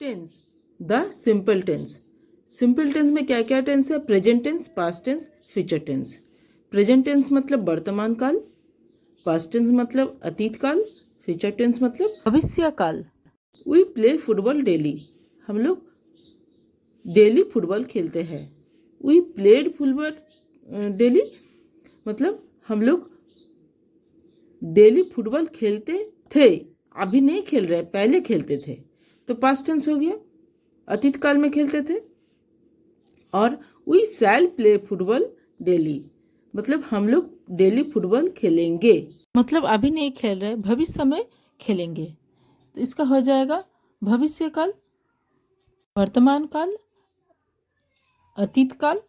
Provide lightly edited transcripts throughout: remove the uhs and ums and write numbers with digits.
Tense, the simple tense. Simple tense में क्या क्या टेंस है? Present tense, past tense, future tense. Present tense मतलब वर्तमान काल, पास्ट टेंस मतलब अतीत काल, फ्यूचर टेंस मतलब भविष्य काल। वी प्ले फुटबॉल डेली, हम लोग डेली फुटबॉल खेलते हैं। वी प्लेड फुटबॉल डेली मतलब हम लोग डेली फुटबॉल खेलते थे, अभी नहीं खेल रहे, पहले खेलते थे, तो पास्ट टेंस हो गया, अतीत काल में खेलते थे। और we shall play football daily मतलब हम लोग डेली फुटबॉल खेलेंगे, मतलब अभी नहीं खेल रहे, भविष्य में खेलेंगे। तो इसका हो जाएगा भविष्य काल, वर्तमान काल, अतीत काल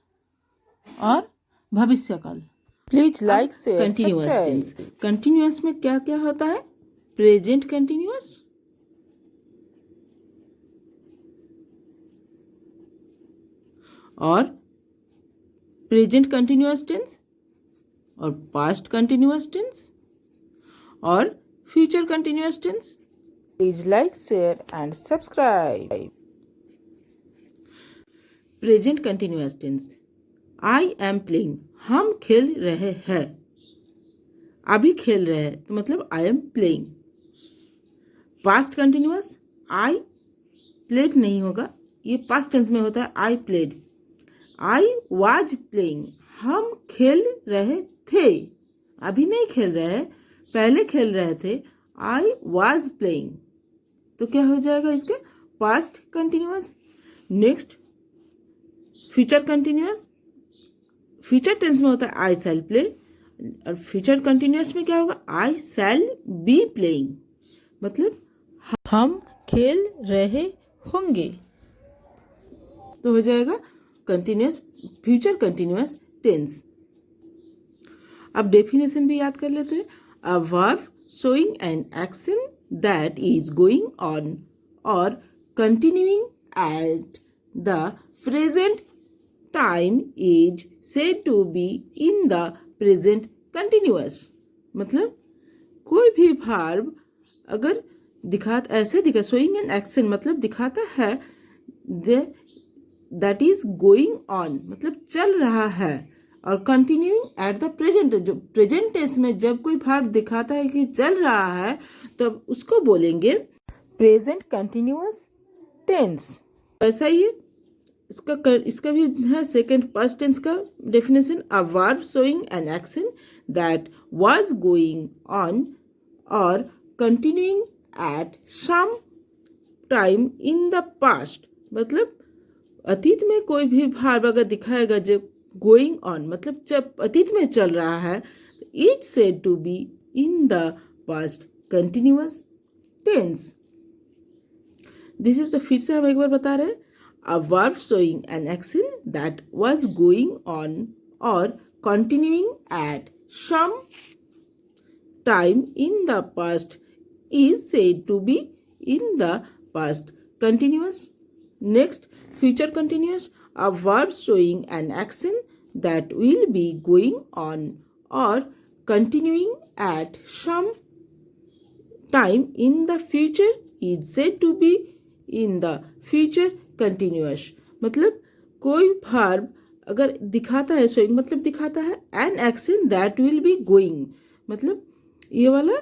और भविष्य काल। Please like share continuous tense. Continuous में क्या क्या होता है? प्रेजेंट कंटिन्यूअस, और प्रेजेंट कंटिन्यूअस टेंस, और पास्ट कंटिन्यूअस टेंस, और future continuous tense. Please like share and subscribe. Present continuous tense, I am playing, हम खेल रहे हैं, अभी खेल रहे हैं, तो मतलब आई am playing. Past continuous, I played नहीं होगा, ये पास्ट टेंस में होता है I played. I was playing, हम खेल रहे थे, अभी नहीं खेल रहे हैं, पहले खेल रहे थे। आई वाज प्लेइंग, तो क्या हो जाएगा इसके? Past continuous. Next future continuous, future tense में होता है आई शैल प्ले, और फ्यूचर कंटिन्यूअस में क्या होगा? आई शैल बी प्लेइंग, मतलब हम खेल रहे होंगे, तो हो जाएगा कंटिन्यूअस, फ्यूचर कंटिन्यूअस टेंस। अब डेफिनेशन भी याद कर लेते हैं। A verb showing an action that is going on और continuing at the present time is said to be in the present continuous, मतलब कोई भी verb अगर ऐसे दिखा, showing an action मतलब दिखाता है, that is going on मतलब चल रहा है, और continuing at the present, जो प्रेजेंट टेंस में जब कोई verb दिखाता है कि चल रहा है, तब उसको बोलेंगे प्रेजेंट कंटिन्यूअस टेंस। ऐसा ही है इसका भी है सेकंड पास्ट टेंस का definition. A verb showing an action that was going on और continuing at some time in the past, मतलब अतीत में कोई भी भाव अगर दिखाएगा जो गोइंग ऑन मतलब जब अतीत में चल रहा है, तो it said to be in the past continuous tense. This is the, फिर से हम एक बार बता रहे हैं। A verb showing an action that was going on or continuing at some time in the past is said to be in the past continuous. Next, future continuous. A verb showing an action that will be going on or continuing at some time in the future is said to be in the future continuous, मतलब कोई verb अगर दिखाता है, showing मतलब दिखाता है, N action that will be going मतलब ये वाला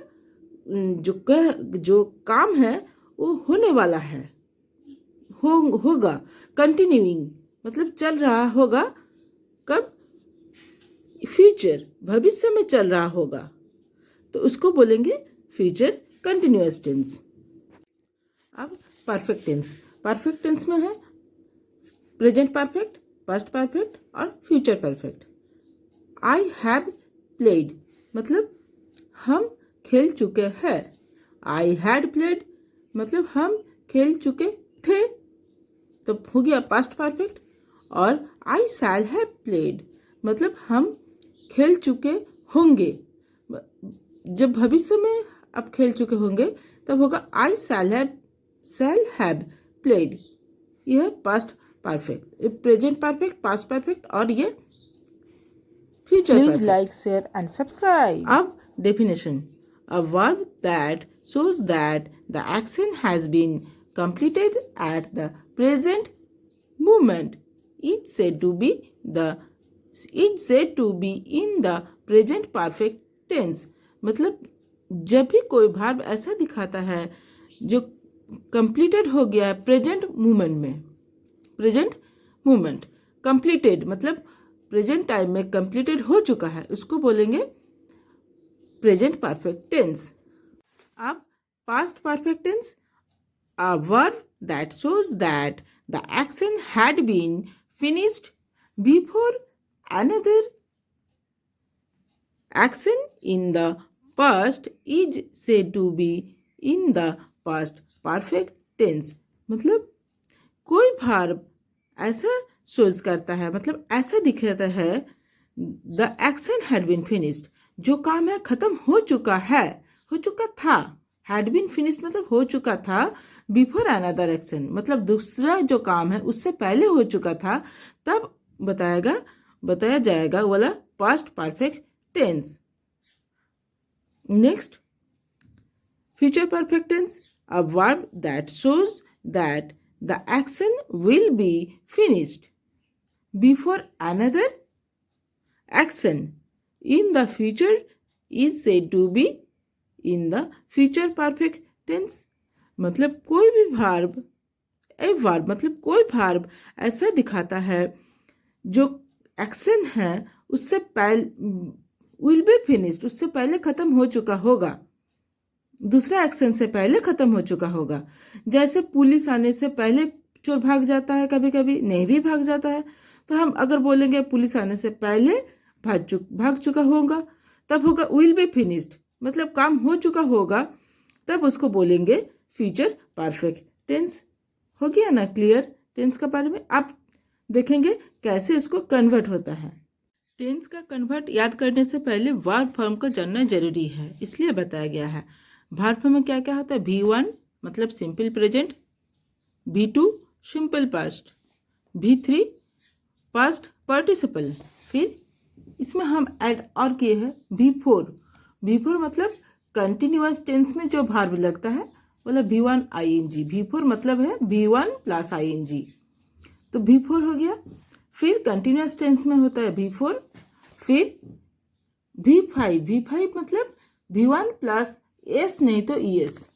जो काम है वो होने वाला है, होगा। कंटिन्यूइंग मतलब चल रहा होगा, कब? फ्यूचर, भविष्य में चल रहा होगा, तो उसको बोलेंगे फ्यूचर कंटिन्यूअस टेंस। अब परफेक्ट टेंस, परफेक्ट टेंस में है प्रेजेंट परफेक्ट, पास्ट परफेक्ट और future perfect. I have played मतलब हम खेल चुके हैं, आई हैड प्लेड मतलब हम खेल चुके थे, तो हो गया पास्ट परफेक्ट। और आई शैल हैव प्लेड मतलब हम खेल चुके होंगे, जब भविष्य में आप खेल चुके होंगे तब होगा आई शैल हैव प्लेड। यह past perfect, present perfect, past perfect और ये future perfect. Please like share and subscribe. अब definition, a verb that shows that the action has been completed at the present moment is said to be in the present perfect tense. मतलब जब भी कोई verb ऐसा दिखाता है जो completed हो गया है present moment में, present moment, completed मतलब present time में completed हो चुका है, उसको बोलेंगे present perfect tense. अब past perfect tense, a verb that shows that the action had been finished before another action in the past is said to be in the past perfect tense. मतलब कोई verb ऐसा shows करता है, मतलब ऐसा दिखाता है the action had been finished, जो काम है खत्म हो चुका है, हो चुका था. had been finished मतलब हो चुका था. बिफोर अनदर एक्शन मतलब दूसरा जो काम है उससे पहले हो चुका था, तब बताया जाएगा वाला past perfect tense. Next, future perfect tense, a verb that shows that the action will be finished before another action in the future is said to be in the future perfect tense. मतलब कोई भी verb मतलब कोई verb ऐसा दिखाता है जो action है उससे पहले विल बी फिनिश्ड, उससे पहले खत्म हो चुका होगा, दूसरा एक्शन से पहले खत्म हो चुका होगा. जैसे पुलिस आने से पहले चोर भाग जाता है, कभी कभी नहीं भी भाग जाता है, तो हम अगर बोलेंगे पुलिस आने से पहले भाग चुका होगा, तब होगा विल बी फिनिश्ड, मतलब काम हो चुका होगा, तब उसको बोलेंगे फ्यूचर परफेक्ट टेंस. हो गया ना क्लियर टेंस का बारे में. आप देखेंगे कैसे इसको कन्वर्ट होता है. टेंस का कन्वर्ट याद करने से पहले वर्ब फॉर्म को जानना जरूरी है, इसलिए बताया गया है. वर्ब फॉर्म में क्या क्या होता है? V1 मतलब simple present, V2 simple past, V3 past participle. फिर इसमें हम ऐड और किए हैं V4 मतलब कंटिन्यूअस टेंस में जो वर्ब लगता है मतलब V1 ing. V4 मतलब है V1 प्लस ing, तो V4 हो गया. फिर कंटिन्यूअस टेंस में होता है V4. फिर V5 मतलब V1 प्लस S नहीं तो ES,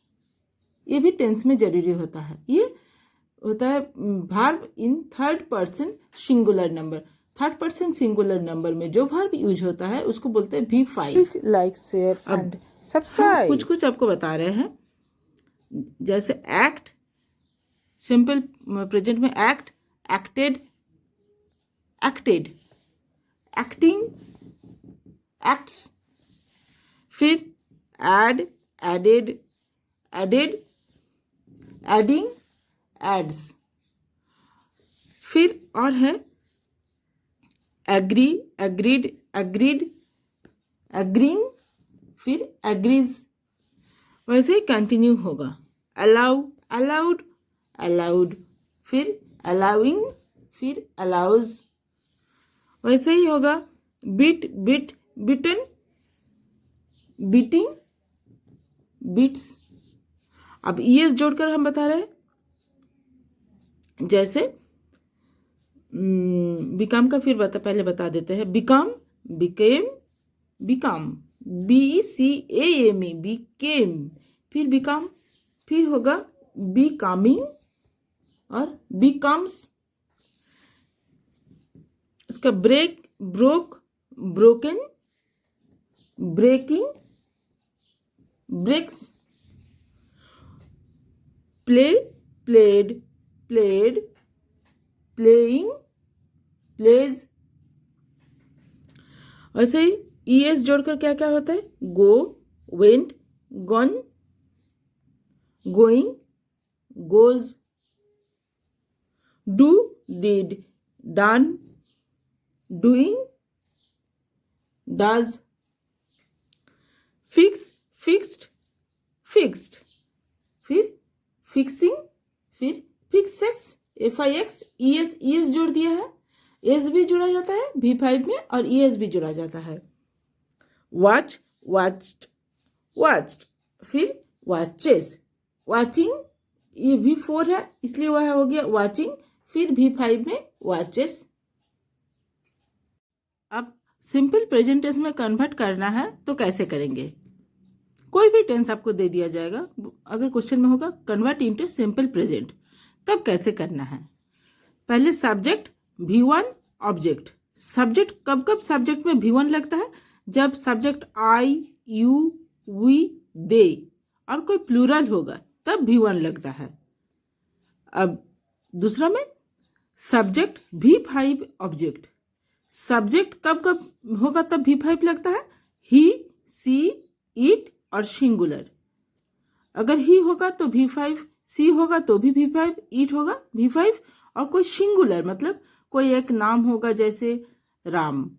ये भी टेंस में जरूरी होता है. ये होता है verb in third person singular number. Third person singular number में जो वर्ब यूज होता है उसको बोलते हैं V5. Like, share and subscribe. कुछ आपको बता रहे हैं. जैसे एक्ट सिंपल प्रेजेंट में एक्ट, एक्टेड, एक्टिंग, एक्ट्स. फिर एड, एडेड, एडिंग, एड्स. फिर और है एग्री, एग्रीड, एग्रीइंग, फिर एग्रीज. वैसे ही कंटिन्यू होगा. अलाउ, अलाउड, फिर अलाउइंग, फिर अलाउज. वैसे ही होगा. बिटन, बीटिंग, बीट्स. अब ES जोड़कर हम बता रहे हैं. जैसे बिकम का फिर पहले बता देते हैं. Become, became, become, BECAME became, फिर बिकम, फिर होगा बिकमिंग और बिकम्स. इसका broke, broken, breaking, breaks. Play, played, playing, plays. वैसे ही ES जोड़कर क्या क्या होता है? Go, went, gone, going, goes. Do, did, done, doing, does. Fix, fixed, fixed. फिर फिक्सिंग, फिर फिक्सेस, FIX. ES जोड़ दिया है. S भी जुड़ा जाता है V5 में और ES भी जुड़ा जाता है. वॉच, वॉच्ड, फिर वॉचेस, वॉचिंग, ये V4 है इसलिए वह हो गया वॉचिंग, फिर V5 में वॉचेस। अब सिंपल प्रेजेंट टेंस में कन्वर्ट करना है तो कैसे करेंगे? कोई भी टेंस आपको दे दिया जाएगा, अगर क्वेश्चन में होगा कन्वर्ट इनटू सिंपल प्रेजेंट, तब कैसे करना है? पहले सब्जेक्ट V1 ऑब्जेक्ट। सब्जेक्ट कब कब सब्जेक्ट में V1 लगता है? जब सब्जेक्ट आई, यू, वी, दे और कोई प्लूरल होगा तब V1 लगता है। अब दूसरा में सब्जेक्ट V5 ऑब्जेक्ट। सब्जेक्ट कब कब होगा तब V5 लगता है? ही, सी, इट और सिंगुलर। अगर ही होगा तो V5, सी होगा तो भी V5, इट होगा V5 और कोई सिंगुलर मतलब कोई एक नाम होगा जैसे राम,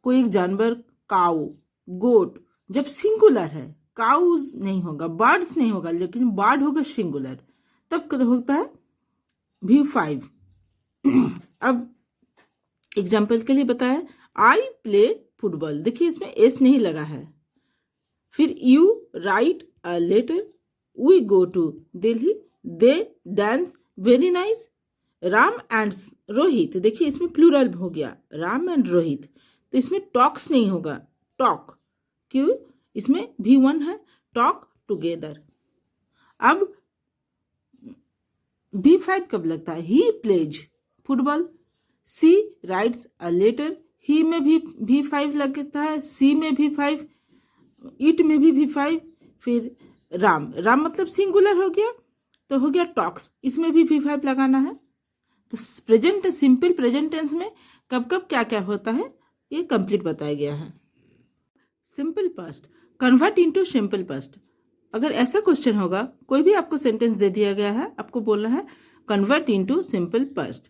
कोई एक जानवर काऊ, गोट, जब सिंगुलर है, काउज नहीं होगा, बर्ड्स नहीं होगा, लेकिन बर्ड होगा सिंगुलर, तब होता है V5। अब एग्जाम्पल के लिए बताया, आई प्ले फुटबॉल, देखिए इसमें एस नहीं लगा है। फिर you write a letter, we go to Delhi, they dance very nice, Ram and Rohit, देखिए इसमें प्लूरल हो गया, राम एंड रोहित, तो इसमें टॉक्स नहीं होगा, टॉक, क्यों? इसमें V1 है, टॉक टुगेदर। अब V5 कब लगता है? He plays football, she writes a letter, he में भी V5 लगता है, सी में V5, इट में भी V5, फिर राम, राम मतलब सिंगुलर हो गया तो हो गया टॉक्स, इसमें भी V5 लगाना है। तो प्रेजेंट सिंपल प्रेजेंट टेंस में कब कब क्या क्या होता है ये कंप्लीट बताया गया है। Simple past convert into simple past. अगर ऐसा क्वेश्चन होगा, कोई भी आपको सेंटेंस दे दिया गया है, आपको बोलना है कन्वर्ट इनटू सिंपल पास्ट,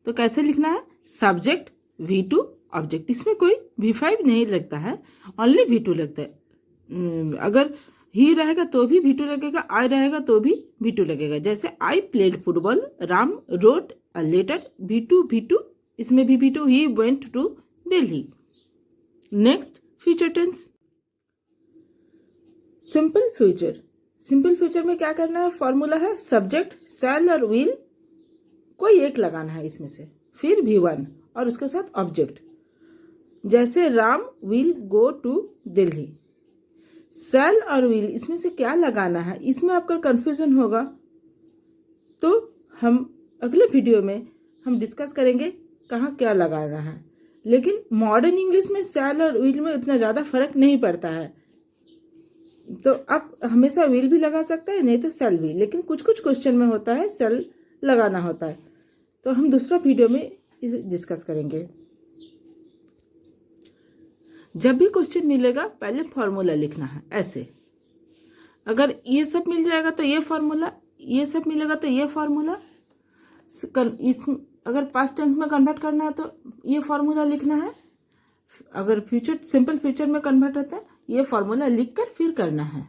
तो कैसे लिखना है? सब्जेक्ट V2 ऑब्जेक्ट, इसमें कोई V5 नहीं लगता है, ओनली V2 लगता है। अगर ही रहेगा तो भी V2 लगेगा, आई रहेगा तो भी V2 लगेगा। जैसे I played football, Ram wrote a letter, V2, इसमें भी V2, he went to Delhi. Next future tense, simple future. Simple future में क्या करना है? फॉर्मूला है सब्जेक्ट शैल और विल, कोई एक लगाना है इसमें से, फिर V1 और उसके साथ ऑब्जेक्ट। जैसे Ram will go to Delhi, shall और विल इसमें से क्या लगाना है, इसमें आपका कंफ्यूजन होगा, तो हम अगले वीडियो में हम डिस्कस करेंगे कहाँ क्या लगाना है। लेकिन मॉडर्न इंग्लिश में शैल और विल में उतना ज़्यादा फर्क नहीं पड़ता है, तो आप हमेशा विल भी लगा सकते हैं, नहीं तो शैल भी, लेकिन कुछ कुछ क्वेश्चन में होता है शैल लगाना होता है, तो हम दूसरा वीडियो में इसे डिस्कस करेंगे। जब भी क्वेश्चन मिलेगा पहले फॉर्मूला लिखना है ऐसे, अगर ये सब मिल जाएगा तो ये फॉर्मूला, ये सब मिलेगा तो ये फॉर्मूला, इस अगर पास्ट टेंस में कन्वर्ट करना है तो ये फॉर्मूला लिखना है, अगर फ्यूचर सिंपल फ्यूचर में कन्वर्ट होता है ये फॉर्मूला लिखकर फिर करना है।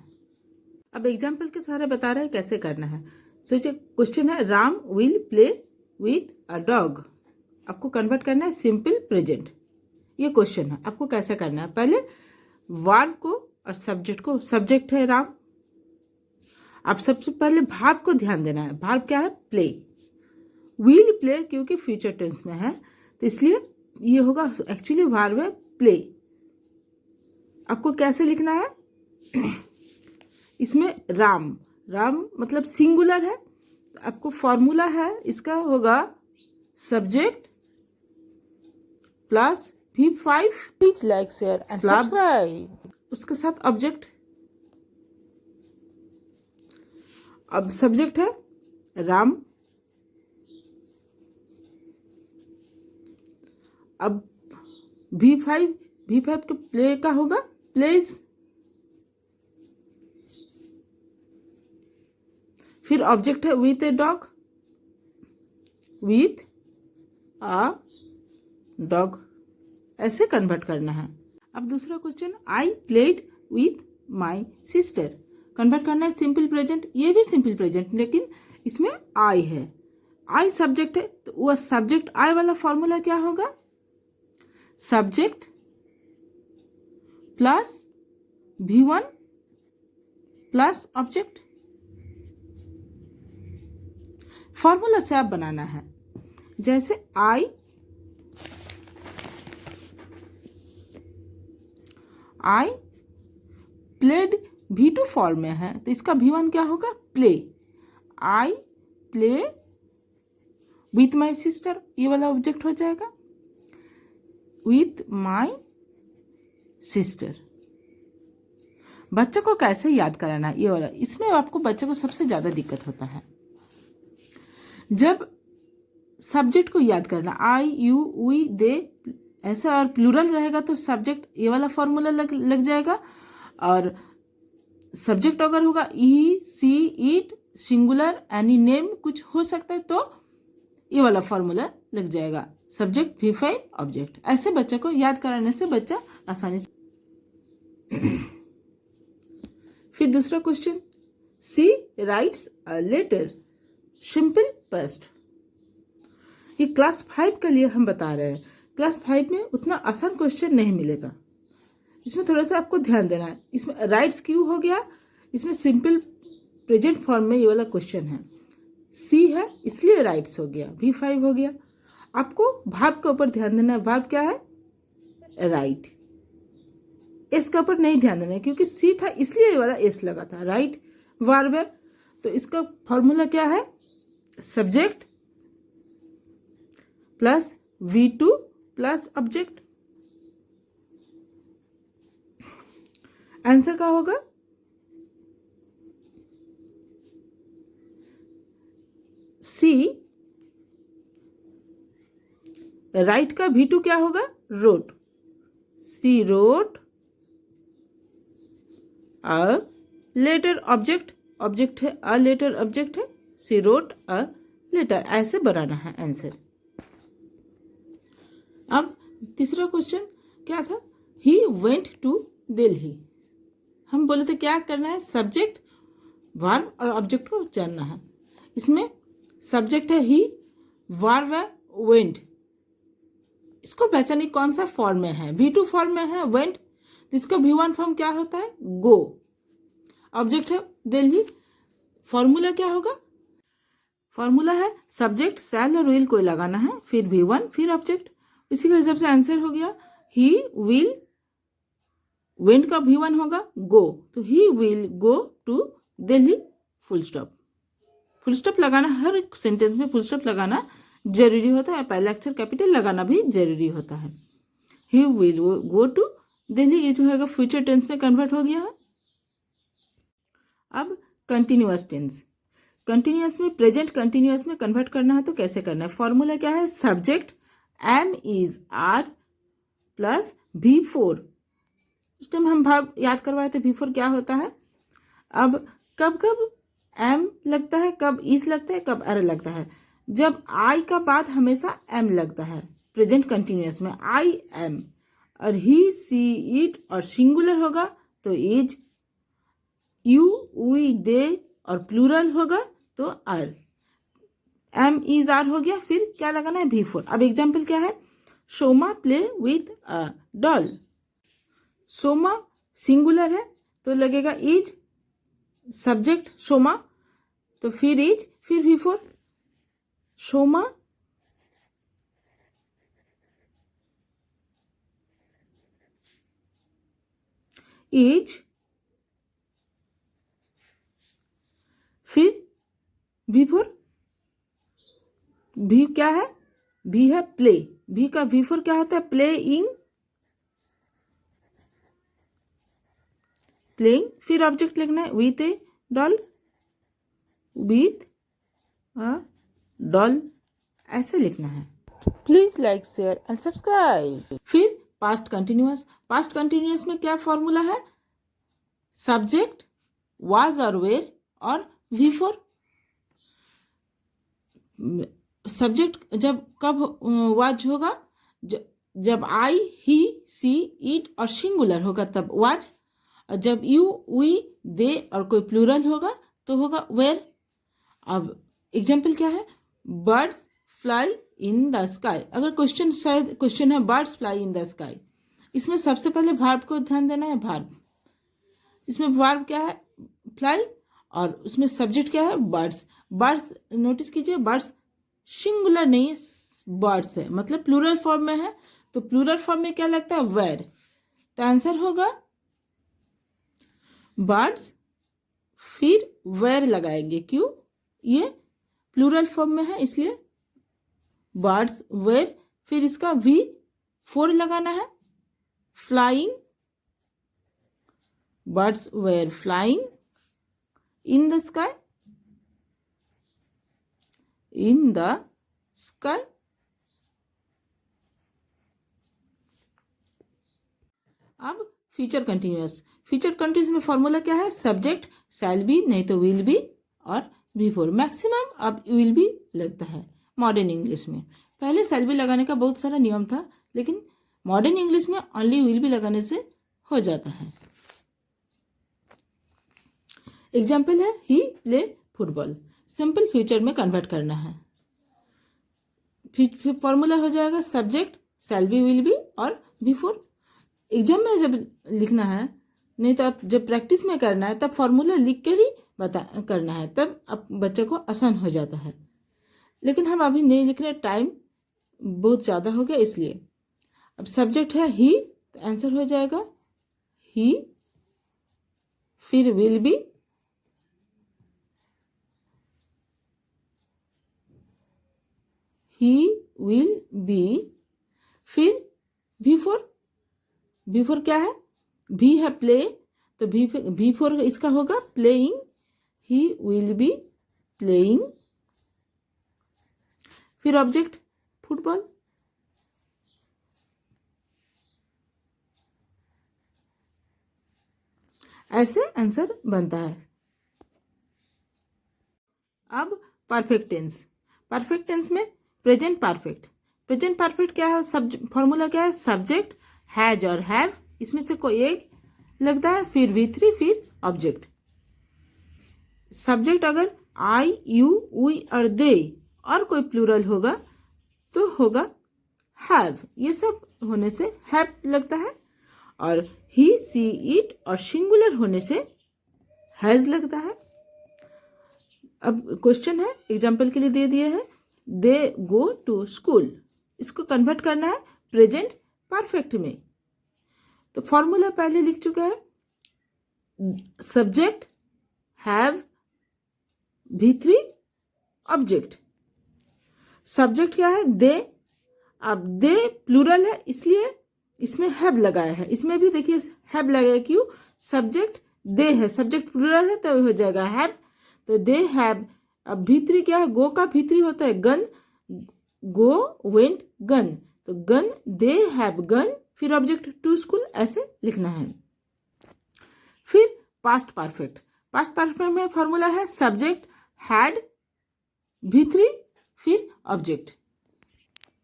अब एग्जाम्पल के सहारे बता रहे हैं कैसे करना है। सोचिए क्वेश्चन है Ram will play with a dog, आपको कन्वर्ट करना है सिंपल प्रेजेंट, ये क्वेश्चन है, आपको कैसे करना है? पहले वर्ब को और सब्जेक्ट को, सब्जेक्ट है राम, आप सबसे पहले भार्ब को ध्यान देना है। भार्ब क्या है? प्ले। विल प्ले क्योंकि फ्यूचर टेंस में है तो इसलिए ये होगा, एक्चुअली वर्ब है प्ले। आपको कैसे लिखना है? इसमें राम, राम मतलब सिंगुलर है, आपको फॉर्मूला है इसका होगा subject plus V5, Please like, share and subscribe. उसके साथ ऑब्जेक्ट। अब सब्जेक्ट है राम, अब V5 के प्ले का होगा प्लेस, फिर ऑब्जेक्ट है with a dog, with a dog, ऐसे कन्वर्ट करना है। अब दूसरा question, I played with my sister, convert करना है सिंपल प्रेजेंट, ये भी सिंपल प्रेजेंट लेकिन इसमें आई है, आई सब्जेक्ट है तो वह सब्जेक्ट आई वाला फॉर्मूला क्या होगा? Subject plus V1 plus object. Formula से आप बनाना है। जैसे आई प्लेड V2 फॉर्म में है तो इसका V1 क्या होगा, play. I play with my sister, ये वाला ऑब्जेक्ट हो जाएगा विथ माई सिस्टर। बच्चों को कैसे याद कराना, ये वाला, इसमें आपको बच्चों को सबसे ज़्यादा दिक्कत होता है जब सब्जेक्ट को याद करना। आई यू वी दे ऐसा, और प्लूरल रहेगा तो सब्जेक्ट ये वाला फॉर्मूला लग जाएगा, और सब्जेक्ट अगर होगा he she it singular any name कुछ हो सकता है तो ये वाला फॉर्मूला लग जाएगा, सब्जेक्ट V5 ऑब्जेक्ट। ऐसे बच्चे को याद कराने से बच्चा आसानी से। फिर दूसरा question, she writes a letter simple past. ये क्लास 5 के लिए हम बता रहे हैं। क्लास 5 में उतना आसान क्वेश्चन नहीं मिलेगा, इसमें थोड़ा सा आपको ध्यान देना है। इसमें राइट्स क्यों हो गया, इसमें सिंपल प्रेजेंट फॉर्म में ये वाला क्वेश्चन है, सी है इसलिए राइट्स हो गया, V5 हो गया। आपको वर्ब के ऊपर ध्यान देना है। वर्ब क्या है, राइट। एस के ऊपर नहीं ध्यान देना है क्योंकि सी था इसलिए ये वाला एस लगा था, राइट वर्ब है। तो इसका फॉर्मूला क्या है, subject plus V2 plus object. Answer क्या होगा, सी राइट का V2 क्या होगा, wrote. She wrote a letter, object है, अ लेटर ऑब्जेक्ट है, सी रोट अ लेटर, ऐसे बनाना है आंसर। अब तीसरा क्वेश्चन क्या था, ही वेंट टू दिल्ली। हम बोले थे क्या करना है, सब्जेक्ट वर्ब और ऑब्जेक्ट को जानना है। इसमें सब्जेक्ट है ही, वर्ब है वेंट। इसको पहचानिए कौन सा फॉर्म में है, V2 फॉर्म में है वेंट, तो इसका V1 फॉर्म क्या होता है, गो। ऑब्जेक्ट है दिल्ली, फॉर्मूला क्या होगा, फॉर्मूला है सब्जेक्ट शैल और विल को लगाना है, फिर V1 फिर ऑब्जेक्ट। इसी के हिसाब से आंसर हो गया, ही विल, वेंट का V1 होगा गो, तो he will go to Delhi, full stop. Full stop लगाना, हर एक सेंटेंस में फुल स्टॉप लगाना जरूरी होता है, पहला अक्षर कैपिटल लगाना भी जरूरी होता है। He will go to Delhi, ये जो है फ्यूचर टेंस में कन्वर्ट हो गया है। अब कंटिन्यूअस टेंस, कंटिन्यूअस में प्रेजेंट कंटिन्यूअस में कन्वर्ट करना है तो कैसे करना है, फॉर्मूला क्या है, subject am is are plus V4। उस टाइम हम वर्ब याद करवाए थे, V4 क्या होता है। अब कब कब एम लगता है, कब इज लगता है, कब आर लगता है, जब आई का बाद हमेशा एम लगता है प्रेजेंट कंटिन्यूअस में, आई एम, और ही सी इट और सिंगुलर होगा तो इज, यू वी दे और प्लूरल होगा तो आर, एम इज आर हो गया, फिर क्या लगाना है, V4। अब एग्जाम्पल क्या है, Soma play with a doll. Soma singular है तो लगेगा इज, सब्जेक्ट सोमा तो फिर इज फिर V4। सोमा इज, फिर V4। भी क्या है, भी है प्ले, भी का V4 क्या होता है, प्लेइंग, प्लेइंग, फिर ऑब्जेक्ट लिखना है with A doll, with a doll, ऐसे लिखना है। Please like, share and subscribe. फिर पास्ट कंटिन्यूअस, पास्ट कंटिन्यूअस में क्या फॉर्मूला है, सब्जेक्ट वाज और वेर और V4। सब्जेक्ट जब कब वाज होगा, जब आई ही सी इट और सिंगुलर होगा तब वाज, और जब यू वी दे और कोई प्लूरल होगा तो होगा वेर। अब एग्जाम्पल क्या है, birds fly in the sky. अगर क्वेश्चन शायद क्वेश्चन है birds fly in the sky, इसमें सबसे पहले वर्ब को ध्यान देना है, वर्ब। इसमें वर्ब क्या है, फ्लाई, और उसमें सब्जेक्ट क्या है, बर्ड्स। बर्ड्स नोटिस कीजिए, बर्ड्स सिंगुलर नहीं है, बर्ड्स है, मतलब प्लूरल फॉर्म में है। तो प्लूरल फॉर्म में क्या लगता है, वेर। तो आंसर होगा बर्ड्स, फिर वेर लगाएंगे। क्यों, ये प्लूरल फॉर्म में है इसलिए बर्ड्स वेर, फिर इसका वी फोर लगाना है, flying, birds were flying in the sky, in the sky. अब फ्यूचर कंटिन्यूअस। फ्यूचर कंटिन्यूअस में फॉर्मूला क्या है, सब्जेक्ट शैल बी, नहीं तो विल बी, और बिफोर। मैक्सिमम अब विल बी लगता है मॉडर्न इंग्लिश में। पहले शैल बी लगाने का बहुत सारा नियम था, लेकिन मॉडर्न इंग्लिश में ओनली विल बी लगाने से हो जाता है। एग्जाम्पल है, ही प्ले फुटबॉल। सिंपल फ्यूचर में कन्वर्ट करना है। फॉर्मूला हो जाएगा subject shall B, will be और बिफोर। एग्जाम में जब लिखना है, नहीं तो आप जब प्रैक्टिस में करना है तब फॉर्मूला लिख कर ही करना है, तब आप बच्चे को आसान हो जाता है। लेकिन हम अभी नहीं लिख रहे, टाइम बहुत ज़्यादा हो गया इसलिए। अब सब्जेक्ट है ही, तो आंसर हो जाएगा ही, फिर will be, he will be, फिर बिफोर। बिफोर क्या है, भी है प्ले, तो भी फोर इसका होगा playing, he will be playing, फिर ऑब्जेक्ट फुटबॉल। ऐसे आंसर बनता है। अब परफेक्ट टेंस। परफेक्ट टेंस में प्रेजेंट परफेक्ट। प्रेजेंट परफेक्ट क्या है, फॉर्मूला क्या है, सब्जेक्ट हैज और हैव, इसमें से कोई एक लगता है, फिर V3, फिर ऑब्जेक्ट। सब्जेक्ट अगर आई, यू, वी और दे और कोई प्लूरल होगा तो होगा हैव, ये सब होने से हैव लगता है। और ही, सी, इट और सिंगुलर होने से हैज लगता है। अब क्वेश्चन है, एग्जाम्पल के लिए दे दिए हैं, दे गो टू स्कूल। इसको कन्वर्ट करना है प्रेजेंट परफेक्ट में। तो फॉर्मूला पहले लिख चुका है, subject have, V3 object. Subject क्या है, दे। अब दे प्लूरल है इसलिए इसमें हैव लगाया है। इसमें भी देखिए हैव लगाया, क्यों, सब्जेक्ट दे है, सब्जेक्ट प्लूरल है तो हो जाएगा हैव। तो दे हैव। अब V3 क्या है, गो का V3 होता है गन, गो वेंट गन, तो गन, दे हैव गन, फिर ऑब्जेक्ट टू स्कूल, ऐसे लिखना है। फिर पास्ट परफेक्ट। पास्ट परफेक्ट में फॉर्मूला है सब्जेक्ट हैड, V3 फिर ऑब्जेक्ट।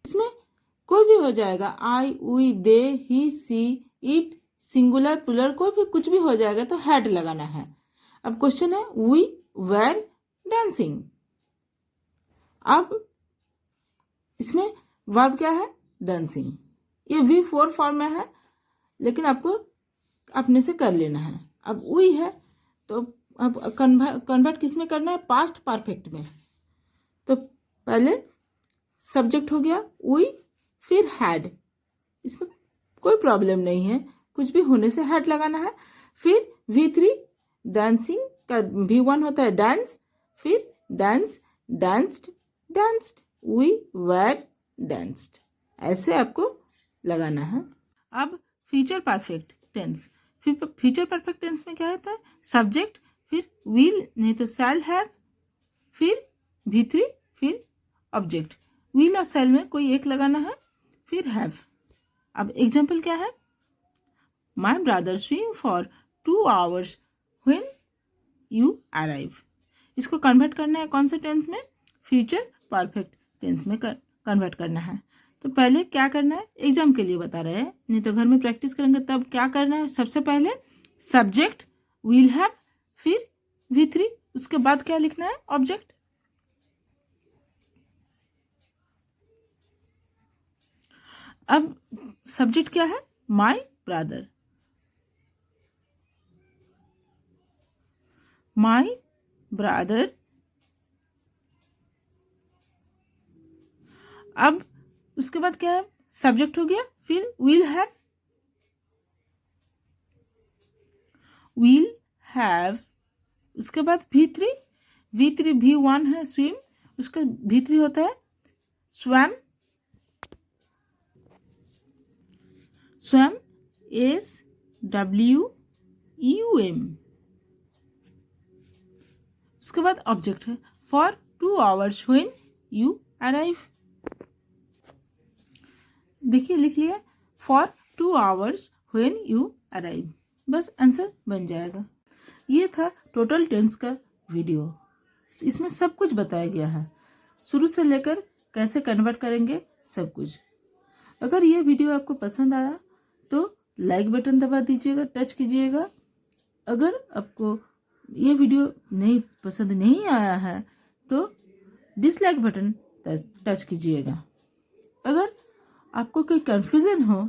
इसमें कोई भी हो जाएगा, I, we, they, he, she, it, singular plural कोई भी कुछ भी हो जाएगा तो हैड लगाना है। अब क्वेश्चन है, वी वेर डांसिंग। अब इसमें वर्ब क्या है, डांसिंग। ये V4 फॉर्म में है, लेकिन आपको अपने से कर लेना है। अब वी है तो अब कन्वर्ट किस में करना है, पास्ट परफेक्ट में। तो पहले सब्जेक्ट हो गया वी, फिर हैड, इसमें कोई प्रॉब्लम नहीं है, कुछ भी होने से हैड लगाना है। फिर V3 डांसिंग का V1 होता है डांस, फिर dance, danced, danced, we were danced, ऐसे आपको लगाना है। अब future perfect tense. Future perfect tense में क्या होता है, सब्जेक्ट, फिर विल नहीं तो शैल हैव, फिर V3, फिर ऑब्जेक्ट। विल और शैल में कोई एक लगाना है, फिर हैव। अब एग्जाम्पल क्या है, my brother swim for 2 hours when you arrive. इसको कन्वर्ट करना है कौन से टेंस में, फ्यूचर परफेक्ट टेंस में कन्वर्ट करना है। तो पहले क्या करना है, एग्जाम के लिए बता रहे हैं, नहीं तो घर में प्रैक्टिस करेंगे तब क्या करना है। सबसे पहले सब्जेक्ट विल हैव, फिर V3, उसके बाद क्या लिखना है, ऑब्जेक्ट। अब सब्जेक्ट क्या है, माई ब्रदर, माई brother। अब उसके बाद क्या है, सब्जेक्ट हो गया, फिर will have, उसके बाद V3 V1 है swim, उसका V3 होता है swam SWUM। उसके बाद ऑब्जेक्ट है for 2 hours when you arrive। देखिए लिख लिया for 2 hours when you arrive, बस आंसर बन जाएगा। ये था टोटल टेंस का वीडियो। इसमें सब कुछ बताया गया है, शुरू से लेकर कैसे कन्वर्ट करेंगे सब कुछ। अगर ये वीडियो आपको पसंद आया तो लाइक बटन दबा दीजिएगा, टच कीजिएगा। अगर आपको ये वीडियो पसंद नहीं आया है तो डिसलाइक बटन टच कीजिएगा। अगर आपको कोई कन्फ्यूज़न हो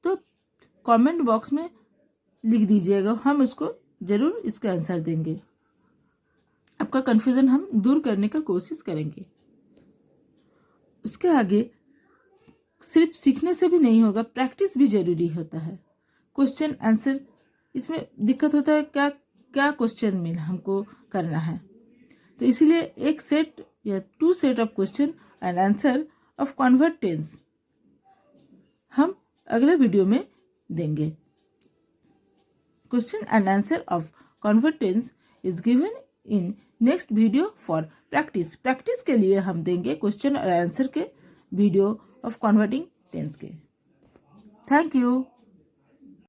तो कमेंट बॉक्स में लिख दीजिएगा, हम उसको ज़रूर इसका आंसर देंगे। आपका कन्फ्यूज़न हम दूर करने का कोशिश करेंगे। उसके आगे सिर्फ सीखने से भी नहीं होगा, प्रैक्टिस भी ज़रूरी होता है। क्वेश्चन आंसर इसमें दिक्कत होता है, क्या क्या क्वेश्चन में हमको करना है, तो इसीलिए एक सेट या 2 set of question and answer of convert tense हम अगले वीडियो में देंगे। Question and answer of convert tense is given in next video for practice. Practice के लिए हम देंगे क्वेश्चन और आंसर के वीडियो ऑफ कन्वर्टिंग टेंस के। Thank you.